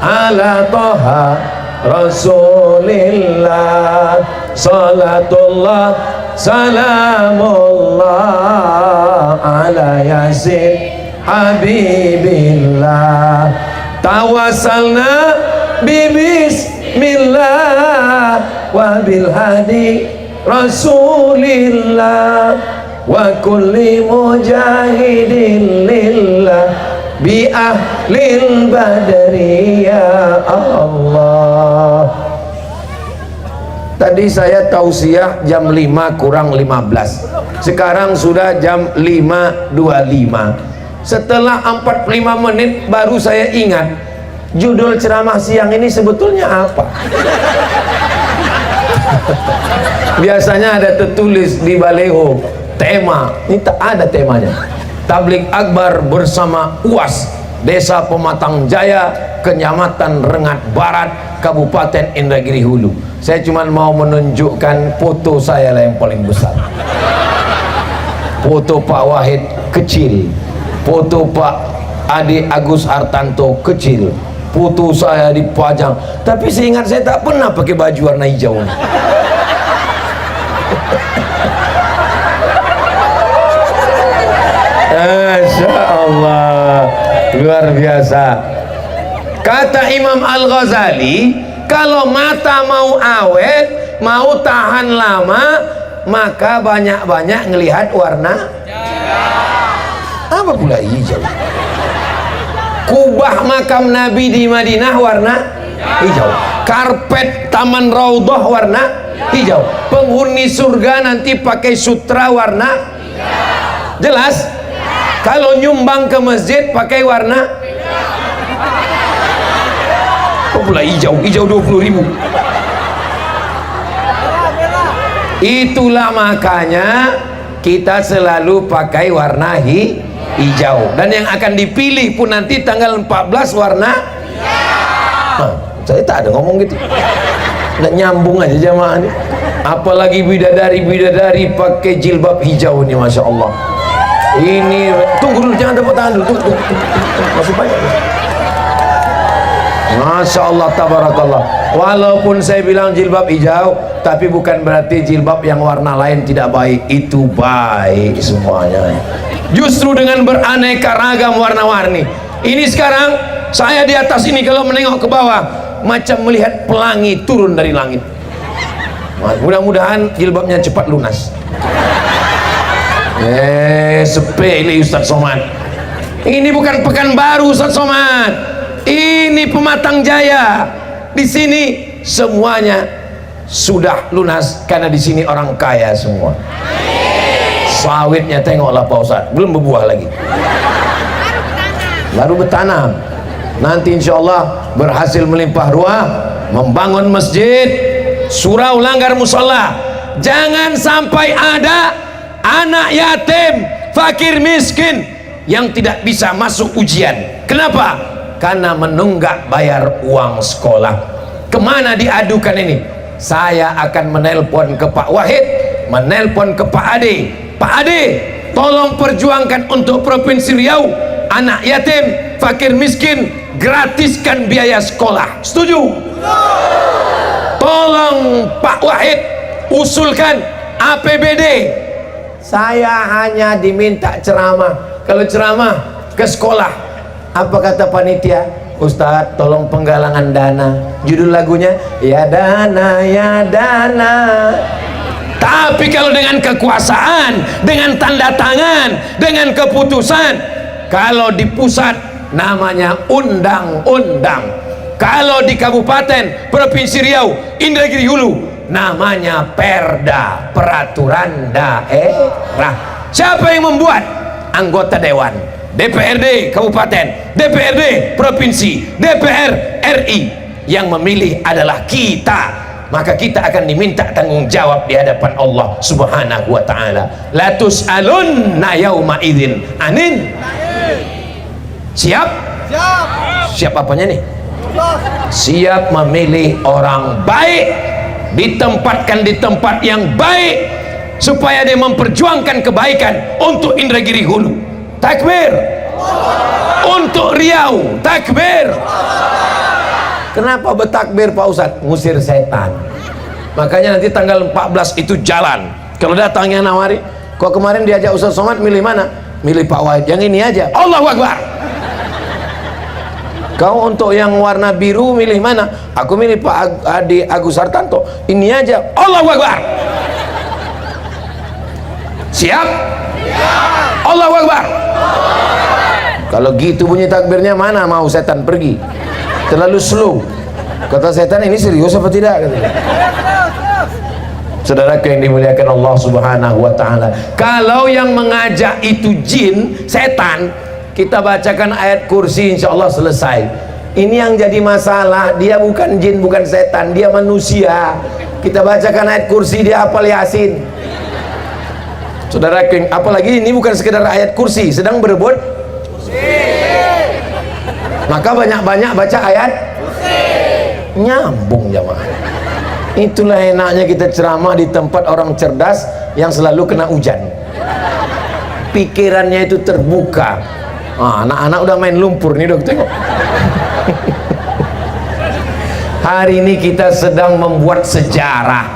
ala toha Rasulillah. Salatullah salamullah ala yasin habibillah. Tawassalna bismillah wa bil hadi Rasulillah wa kulli mujahidin lillah bi ahlil badri ya Allah. Tadi saya tausiah jam 5 kurang 15. Sekarang sudah jam 5.25. Setelah 45 menit baru saya ingat judul ceramah siang ini sebetulnya apa. Biasanya ada tertulis di baleho tema, ini tak ada temanya. Tablik Akbar bersama UAS Desa Pematang Jaya, Kecamatan Rengat Barat, Kabupaten Indragiri Hulu. Saya cuma mau menunjukkan foto saya lah yang paling besar. Foto Pak Wahid kecil, foto Pak Adi Agus Hartanto kecil, foto saya dipajang. Tapi seingat saya tak pernah pakai baju warna hijau. Masya Allah, luar biasa. Kata Imam Al-Ghazali, kalau mata mau awet, mau tahan lama, maka banyak-banyak ngelihat warna. Apa pula hijau? Kubah makam Nabi di Madinah warna hijau. Karpet Taman Raudhah warna hijau. Penghuni surga nanti pakai sutra warna. Jelas? Kalau nyumbang ke masjid pakai warna. Kok pula hijau? Hijau 20.000. Itulah makanya kita selalu pakai warna hijau. Dan yang akan dipilih pun nanti tanggal 14 warna hijau. Saya tak ada ngomong gitu. Nggak nyambung aja jamaah ini. Apalagi bidadari pakai jilbab hijau ini, Masya Allah. Ini tunggu dulu, jangan tepuk tangan dulu, tunggu. Masih banyak. Masya Allah, tabarakallah. Walaupun saya bilang jilbab hijau, tapi bukan berarti jilbab yang warna lain tidak baik. Itu baik semuanya. Justru dengan beraneka ragam warna-warni. Ini sekarang saya di atas ini kalau menengok ke bawah macam melihat pelangi turun dari langit. Mudah-mudahan jilbabnya cepat lunas. Sepele Ustadz Somad. Ini bukan Pekanbaru Ustadz Somad. Ini Pematang Jaya. Di sini semuanya sudah lunas karena di sini orang kaya semua. Sawitnya tengoklah Pak Ustadz, belum berbuah lagi. Baru bertanam. Nanti insya Allah berhasil melimpah ruah, membangun masjid, surau langgar musola. Jangan sampai ada anak yatim, fakir miskin yang tidak bisa masuk ujian. Kenapa? Karena menunggak bayar uang sekolah. Kemana diadukan ini? Saya akan menelpon ke Pak Wahid, menelpon ke Pak Ade. Pak Ade, tolong perjuangkan untuk Provinsi Riau, anak yatim, fakir miskin, gratiskan biaya sekolah. Setuju? Tolong Pak Wahid usulkan APBD. Saya hanya diminta ceramah. Kalau ceramah ke sekolah, apa kata panitia? Ustadz, tolong penggalangan dana. Judul lagunya ya dana, ya dana. Tapi kalau dengan kekuasaan, dengan tanda tangan, dengan keputusan, kalau di pusat namanya undang-undang, kalau di kabupaten Provinsi Riau, Indragiri Hulu, namanya perda, peraturan daerah. Siapa yang membuat? Anggota dewan, DPRD kabupaten, DPRD provinsi, DPR RI. Yang memilih adalah kita. Maka kita akan diminta tanggung jawab di hadapan Allah Subhanahu wa ta'ala. La tus'alunna yauma idzin anin. Siap? Siap. Siap apanya nih? Siap memilih orang baik, ditempatkan di tempat yang baik supaya dia memperjuangkan kebaikan untuk Indragiri Hulu. Takbir. Untuk Riau. Takbir. Kenapa bertakbir Pak Ustadz? Ngusir setan. Makanya nanti tanggal 14 itu jalan. Kalau datangnya nawari, kok kemarin diajak Ustadz Somad milih mana? Milih Pak Wahid, yang ini aja. Allahu Akbar. Kau untuk yang warna biru milih mana? Aku milih Pak Adi Agus Hartanto. Ini aja. Allahu Akbar. Siap? Allahu Akbar. Kalau gitu bunyi takbirnya, mana mau setan pergi? Terlalu slow. Kata setan, ini serius apa tidak? Saudaraku yang dimuliakan Allah Subhanahu wa ta'ala, kalau yang mengajak itu jin, setan, kita bacakan ayat kursi, insya Allah selesai. Ini yang jadi masalah, dia bukan jin, bukan setan, dia manusia. Kita bacakan ayat kursi, dia hafal Yasin. Saudaraku, apalagi ini bukan sekedar ayat kursi, sedang berebut. Maka banyak-banyak baca ayat nyambung jamaah. Itulah enaknya kita ceramah di tempat orang cerdas yang selalu kena hujan. Pikirannya itu terbuka. Anak-anak udah main lumpur nih dok, tengok. Hari ini kita sedang membuat sejarah.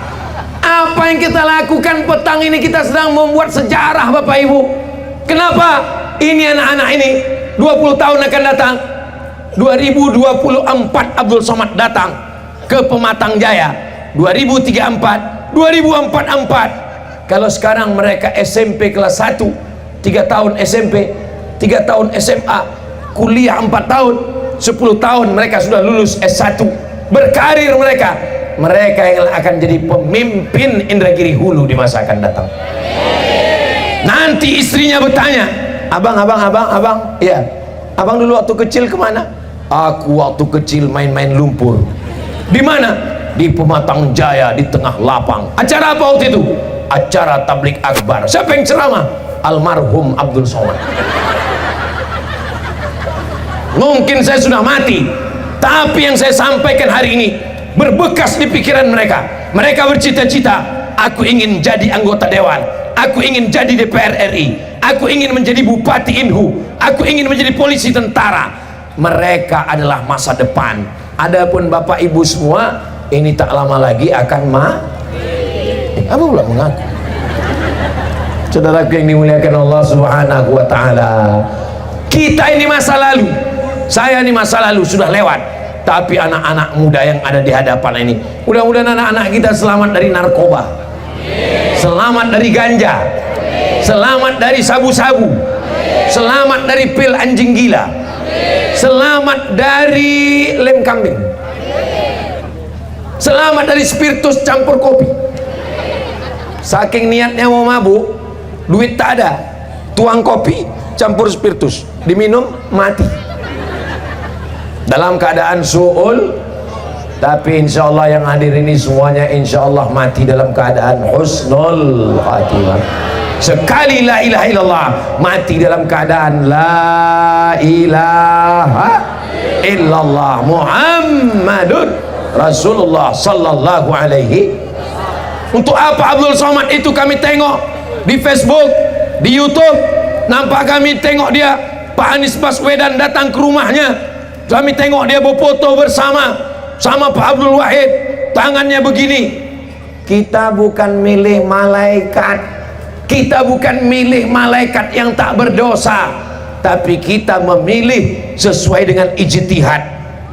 Apa yang kita lakukan petang ini, kita sedang membuat sejarah Bapak Ibu. Kenapa? Ini anak-anak ini 20 tahun akan datang. 2024 Abdul Somad datang ke Pematang Jaya. 2034, 2044. Kalau sekarang mereka SMP kelas 1, 3 tahun SMP, 3 tahun SMA, kuliah 4 tahun, 10 tahun mereka sudah lulus S1, berkarir mereka. Mereka yang akan jadi pemimpin Indragiri Hulu di masa akan datang. Nanti istrinya bertanya, abang, iya, abang dulu waktu kecil kemana? Aku waktu kecil main-main lumpur. Di mana? Di Pematang Jaya, di tengah lapang. Acara apa waktu itu? Acara tablik akbar. Siapa yang ceramah? Almarhum Abdul Somad. Mungkin saya sudah mati, tapi yang saya sampaikan hari ini berbekas di pikiran mereka. Mereka bercita-cita, aku ingin jadi anggota dewan, aku ingin jadi DPR RI, aku ingin menjadi bupati Inhu, aku ingin menjadi polisi tentara. Mereka adalah masa depan. Adapun Bapak Ibu semua, ini tak lama lagi akan apa pula mengaku? Saudaraku yang dimuliakan Allah Subhanahu wa ta'ala, kita ini masa lalu, saya ini masa lalu sudah lewat. Tapi anak-anak muda yang ada di hadapan ini, mudah-mudahan anak-anak kita selamat dari narkoba, selamat dari ganja, selamat dari sabu-sabu, selamat dari pil anjing gila, selamat dari lem kambing, selamat dari spiritus campur kopi. Saking niatnya mau mabuk, duit tak ada, tuang kopi campur spiritus, diminum mati. dalam keadaan su'ul, tapi insya Allah yang hadir ini semuanya insya Allah mati dalam keadaan husnul khatimah. Sekali la ilaha illallah, mati dalam keadaan la ilaha illallah Muhammadun Rasulullah sallallahu alaihi. Untuk apa Abdul Somad itu kami tengok di Facebook, di YouTube, nampak kami tengok dia, Pak Anies Baswedan datang ke rumahnya, kami tengok dia berfoto bersama sama Pak Abdul Wahid, tangannya begini. Kita bukan milih malaikat, kita bukan milih malaikat yang tak berdosa, tapi kita memilih sesuai dengan ijtihad.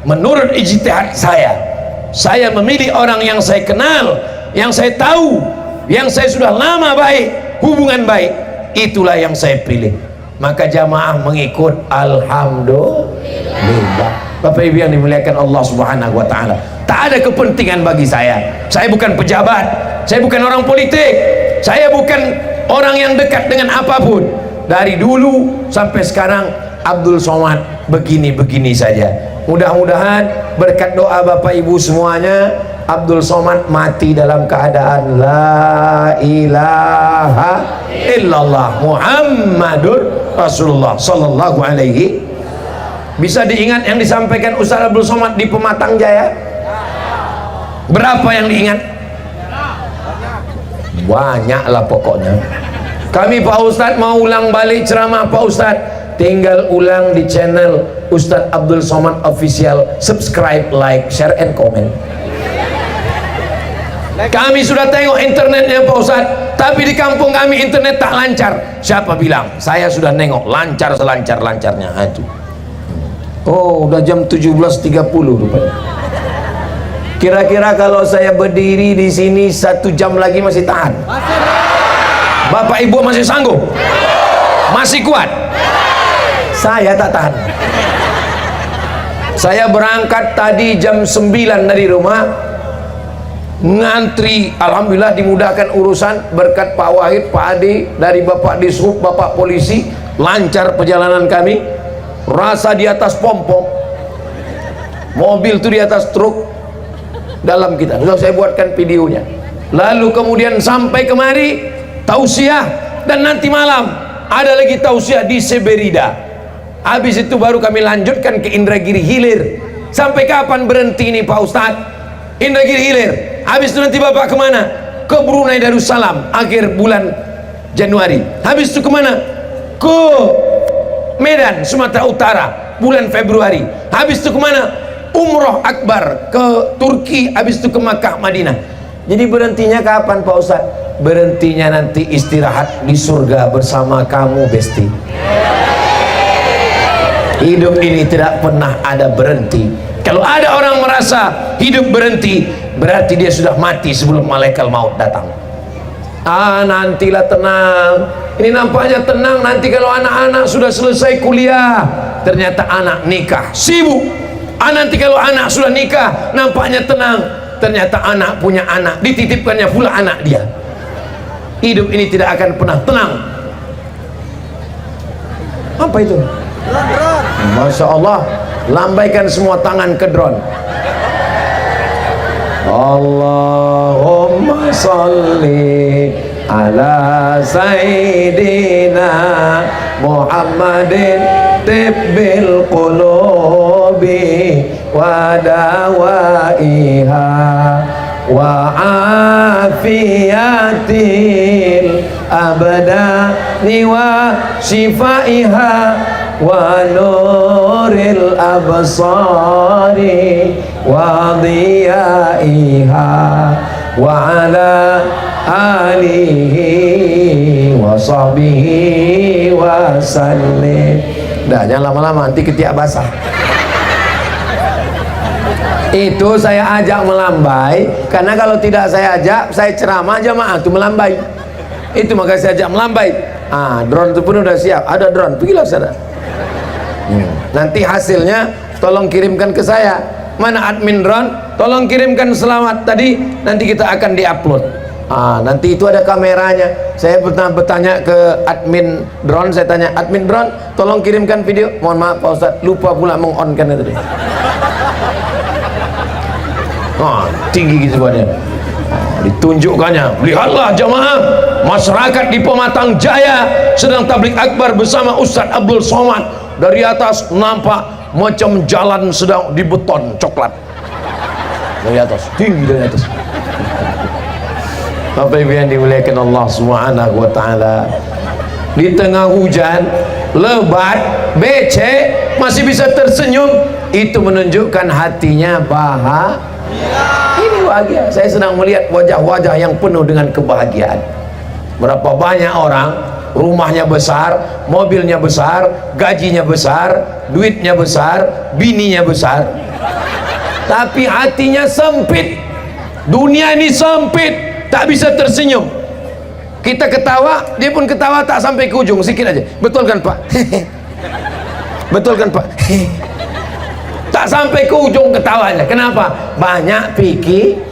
Menurut ijtihad saya memilih orang yang saya kenal, yang saya tahu, yang saya sudah lama baik, hubungan baik, itulah yang saya pilih. Maka jamaah mengikut, alhamdulillah. Bapak Ibu yang dimuliakan Allah Subhanahu wa taala, tak ada kepentingan bagi saya. Saya bukan pejabat, saya bukan orang politik, saya bukan orang yang dekat dengan apapun. Dari dulu sampai sekarang Abdul Somad begini-begini saja. Mudah-mudahan berkat doa Bapak Ibu semuanya, Abdul Somad mati dalam keadaan la ilaha illallah Muhammadur Rasulullah sallallahu alaihi. Bisa diingat yang disampaikan Ustaz Abdul Somad di Pematang Jaya? Berapa yang diingat? Banyaklah pokoknya. Kami Pak Ustadz mau ulang balik ceramah Pak Ustadz, tinggal ulang di channel Ustadz Abdul Somad Official. Subscribe, like, share, and comment. Kami sudah tengok internetnya Pak Ustadz, tapi di kampung kami internet tak lancar. Siapa bilang? Saya sudah nengok, lancar selancar-lancarnya. Aduh. Oh, udah jam 17.30 rupanya. Kira-kira kalau saya berdiri di sini 1 jam lagi masih tahan? Bapak Ibu masih sanggup? Masih kuat? Saya tak tahan. Saya berangkat tadi jam 9 dari rumah, ngantri, alhamdulillah dimudahkan urusan berkat Pak Wahid, Pak Adi, dari Bapak Dishub, Bapak Polisi, lancar perjalanan kami. Rasa di atas pom-pom, mobil itu di atas truk dalam kita. Sudah saya buatkan videonya. Lalu kemudian sampai kemari tausiah, dan nanti malam ada lagi tausiah di Seberida. Habis itu baru kami lanjutkan ke Indragiri Hilir. Sampai kapan berhenti ini Pak Ustadz? Indragiri Hilir. Habis itu nanti Bapak kemana? Ke Brunei Darussalam akhir bulan Januari. Habis itu kemana? Ke Medan, Sumatera Utara bulan Februari. Habis itu kemana? Umroh Akbar ke Turki. Habis itu ke Makkah, Madinah. Jadi berhentinya kapan Pak Ustadz? Berhentinya nanti istirahat di surga bersama kamu Besti. Hidup ini tidak pernah ada berhenti. Kalau ada orang merasa hidup berhenti, berarti dia sudah mati sebelum malaikat maut datang. Nantilah tenang. Ini nampaknya tenang, nanti kalau anak-anak sudah selesai kuliah, ternyata anak nikah, sibuk. Nanti kalau anak sudah nikah, nampaknya tenang, ternyata anak punya anak, dititipkannya pula anak dia. Hidup ini tidak akan pernah tenang. Apa itu? Masya Allah, lambaikan semua tangan ke drone. Allahumma salli ala sayyidina Muhammadin tibbil qulubi wa dawaiha wa afiyatil abdani wa shifaiha wa nuril absari wa diyaiha wa ala alihi wa sahbihi wa sallim. Dah, jangan lama-lama, nanti ketiak basah. Itu saya ajak melambai, karena kalau tidak saya ajak, saya ceramah jamaah itu melambai. Itu maka saya ajak melambai. Drone itu pun udah siap, ada drone, pergilah sana. Nanti hasilnya tolong kirimkan ke saya. Mana admin drone? Tolong kirimkan selamat tadi, nanti kita akan diupload. Nanti itu ada kameranya. Saya pernah bertanya ke admin drone, saya tanya, admin drone tolong kirimkan video. Mohon maaf Pak Ustadz, lupa pula meng-on kan itu. tinggi gitu badannya. Ditunjukkannya, lihatlah jamaah, masyarakat di Pematang Jaya sedang tabligh akbar bersama Ustadz Abdul Somad. Dari atas nampak macam jalan sedang dibeton coklat dari atas, tinggi dari atas. Bapak Ibu yang dimuliakan Allah Subhanahu wa taala, di tengah hujan lebat, becek, masih bisa tersenyum, itu menunjukkan hatinya bahagia. Ini bahagia. Saya sedang melihat wajah-wajah yang penuh dengan kebahagiaan. Berapa banyak orang rumahnya besar, mobilnya besar, gajinya besar, duitnya besar, bininya besar, tapi hatinya sempit. Dunia ini sempit, tak bisa tersenyum. Kita ketawa, dia pun ketawa tak sampai ke ujung, sikit aja. Betul kan Pak? Betul kan Pak? Tak sampai ke ujung ketawanya. Kenapa? Banyak pikir.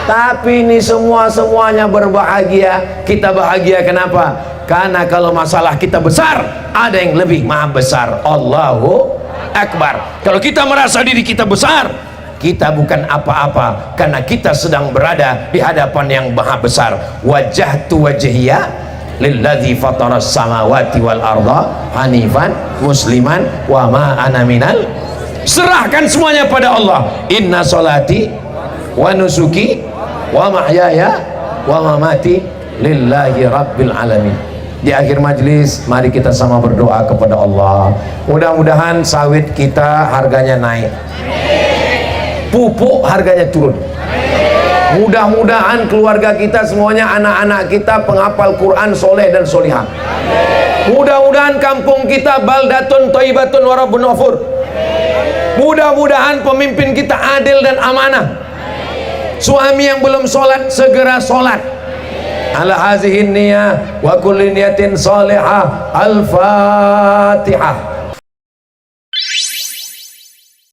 Tapi ini semuanya berbahagia. Kita bahagia kenapa? Karena kalau masalah kita besar, ada yang lebih maha besar. Allahu Akbar. Kalau kita merasa diri kita besar, kita bukan apa-apa, karena kita sedang berada di hadapan yang maha besar. Wajjahtu wajhiya lilladzi fataras samawati wal arda hanifan musliman wa ma ana minal. Serahkan semuanya pada Allah. Inna salati wa nusuki wa mahyaya wa mamati lillahi rabbil alamin. Di akhir majlis, mari kita sama berdoa kepada Allah. Mudah-mudahan sawit kita harganya naik, pupuk harganya turun. Mudah-mudahan keluarga kita semuanya, anak-anak kita penghafal Quran, soleh dan solihah. Mudah-mudahan kampung kita baldatun thayyibatun wa rabbun ghafur. Mudah-mudahan pemimpin kita adil dan amanah. Suami yang belum sholat segera sholat. Ala hazihin niyah wa kulli niyatin salihah. Al-Fatihah.